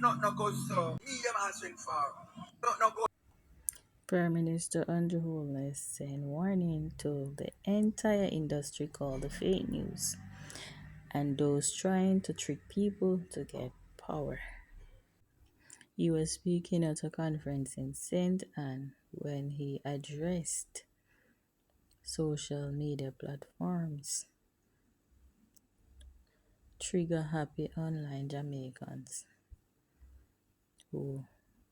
not go so. Me them answering for. Not go. Prime Minister Andrew Holness sent warning to the entire industry called the fake news and those trying to trick people to get power. He was speaking at a conference in St. Anne when he addressed social media platforms, trigger happy online Jamaicans who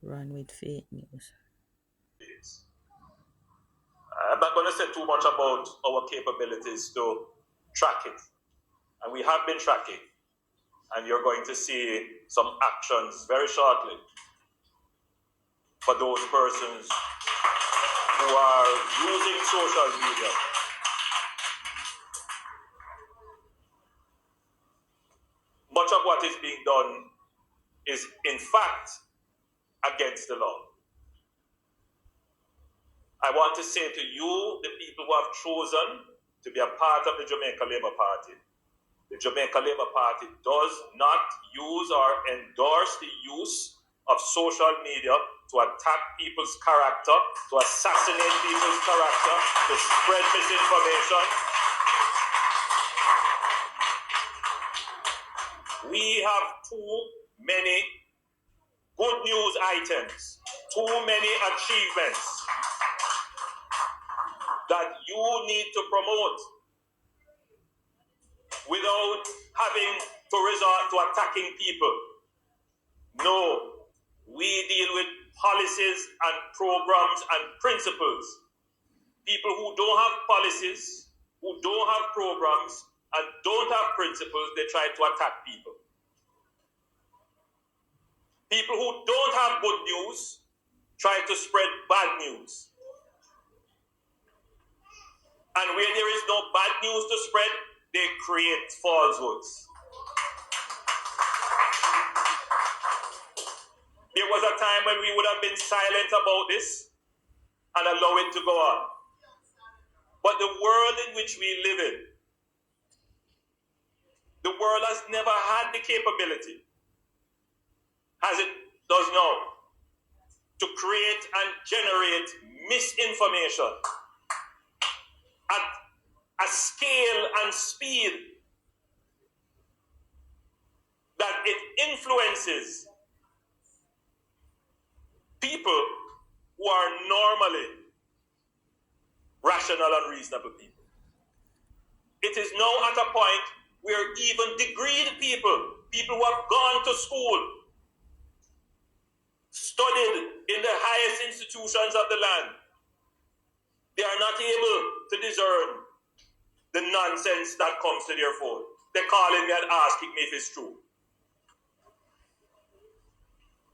run with fake news. I'm not going to say too much about our capabilities to track it. And we have been tracking. And you're going to see some actions very shortly for those persons who are using social media. Much of what is being done is, in fact, against the law. I want to say to you, the people who have chosen to be a part of the Jamaica Labour Party, the Jamaica Labour Party does not use or endorse the use of social media to attack people's character, to assassinate people's character, to spread misinformation. We have too many good news items, too many achievements that you need to promote without having to resort to attacking people. No, we deal with policies and programs and principles. People who don't have policies, who don't have programs, and don't have principles, they try to attack people. People who don't have good news try to spread bad news. And where there is no bad news to spread, they create falsehoods. There was a time when we would have been silent about this and allow it to go on. But the world in which we live in, the world has never had the capability, as it does now, to create and generate misinformation at a scale and speed that it influences people who are normally rational and reasonable people. It is now at a point where even degreed people who have gone to school, studied in the highest institutions of the land, they are not able to discern the nonsense that comes to their phone. They're calling me and asking me if it's true.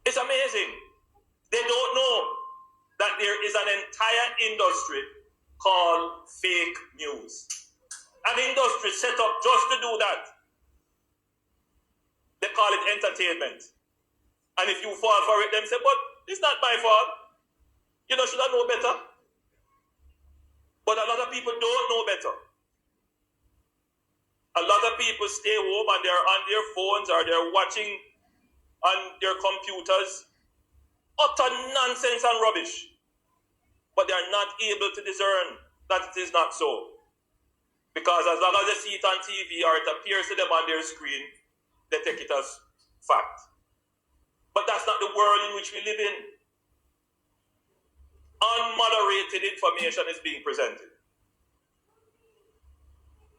It's amazing. They don't know that there is an entire industry called fake news. An industry set up just to do that. They call it entertainment. And if you fall for it, them say, but it's not my fault. You know, should I know better? But a lot of people don't know better. A lot of people stay home and they're on their phones or they're watching on their computers. Utter nonsense and rubbish. But they're not able to discern that it is not so. Because as long as they see it on TV or it appears to them on their screen, they take it as fact. But that's not the world in which we live in. Unmoderated information is being presented.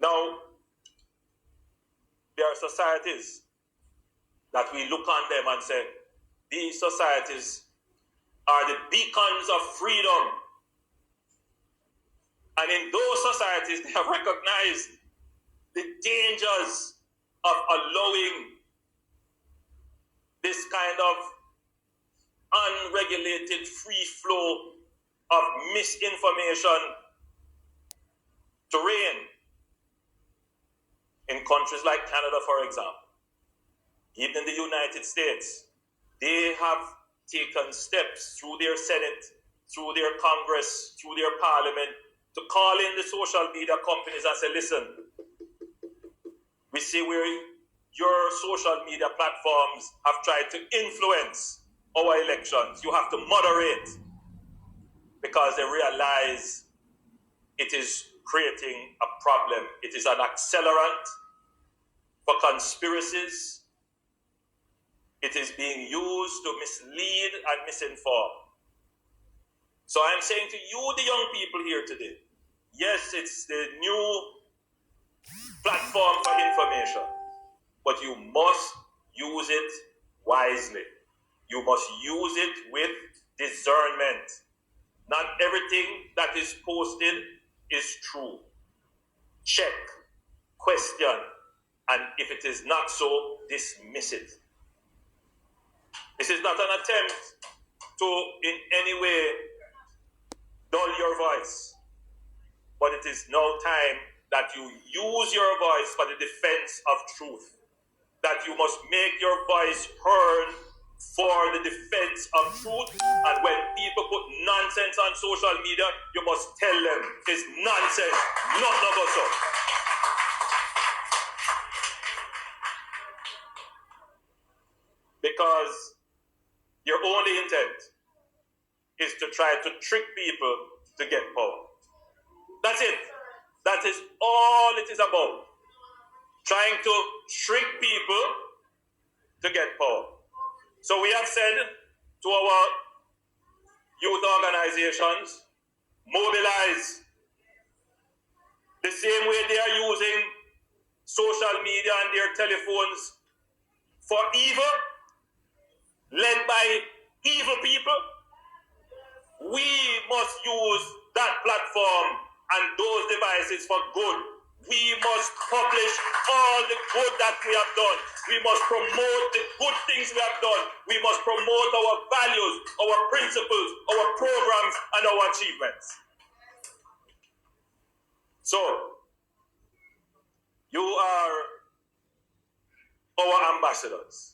Now, there are societies that we look on them and say, these societies are the beacons of freedom. And in those societies, they have recognized the dangers of allowing this kind of unregulated free flow of misinformation to reign. In countries like Canada, for example, even in the United States, they have taken steps through their Senate, through their Congress, through their Parliament, to call in the social media companies and say, listen, we see where your social media platforms have tried to influence our elections. You have to moderate because they realize it is creating a problem. It is an accelerant for conspiracies. It is being used to mislead and misinform. So I'm saying to you, the young people here today, yes, it's the new platform for information, but you must use it wisely. You must use it with discernment. Not everything that is posted is true. Check, question, and if it is not so, dismiss it. This is not an attempt to in any way dull your voice, but it is now time that you use your voice for the defense of truth, that you must make your voice heard for the defense of truth. And when people put nonsense on social media, you must tell them it's nonsense, not no so. Because your only intent is to try to trick people to get power. That's it. That is all it is about. Trying to trick people to get power. So we have said to our youth organizations, mobilize the same way they are using social media and their telephones for evil, led by evil people. We must use that platform and those devices for good. We must publish all the good that we have done. We must promote the good things we have done. We must promote our values, our principles, our programs, and our achievements. So, you are our ambassadors.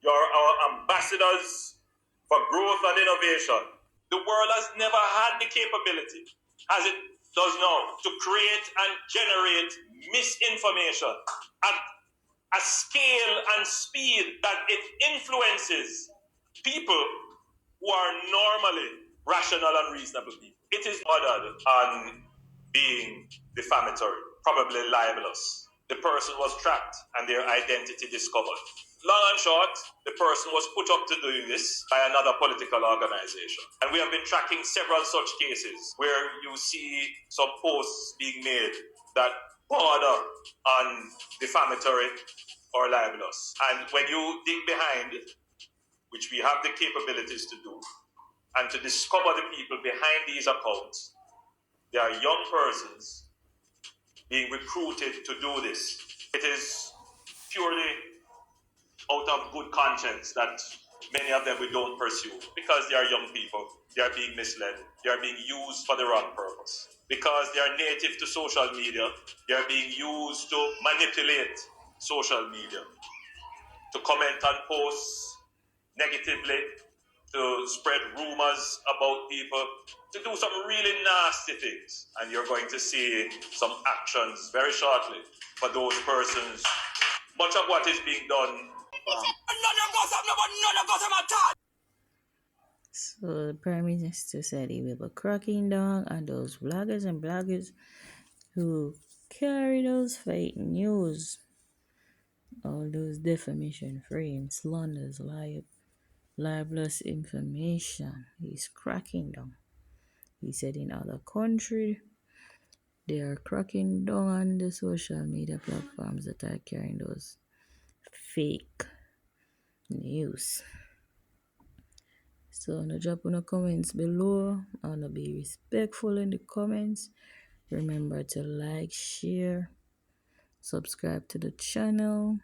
You are our ambassadors for growth and innovation. The world has never had the capability, as it does now, to create and generate misinformation at a scale and speed that it influences people who are normally rational and reasonable people. It is ordered on being defamatory, probably libelous. The person was trapped and their identity discovered. Long and short, the person was put up to doing this by another political organization. And we have been tracking several such cases where you see some posts being made that border on defamatory or libelous. And when you dig behind it, which we have the capabilities to do, and to discover the people behind these accounts, there are young persons being recruited to do this. It is purely out of good conscience that many of them we don't pursue, because they are young people, they are being misled, they are being used for the wrong purpose. Because they are native to social media, they are being used to manipulate social media, to comment on posts negatively, to spread rumors about people, to do some really nasty things. And you're going to see some actions very shortly for those persons. Much of what is being done. So the Prime Minister said he will be cracking down on those bloggers and bloggers who carry those fake news, all those defamation free slanders, libelous information. He's cracking down. He said in other countries they are cracking down on the social media platforms that are carrying those fake news. So no drop in the comments below and be respectful in the comments. Remember to like, share, subscribe to the channel.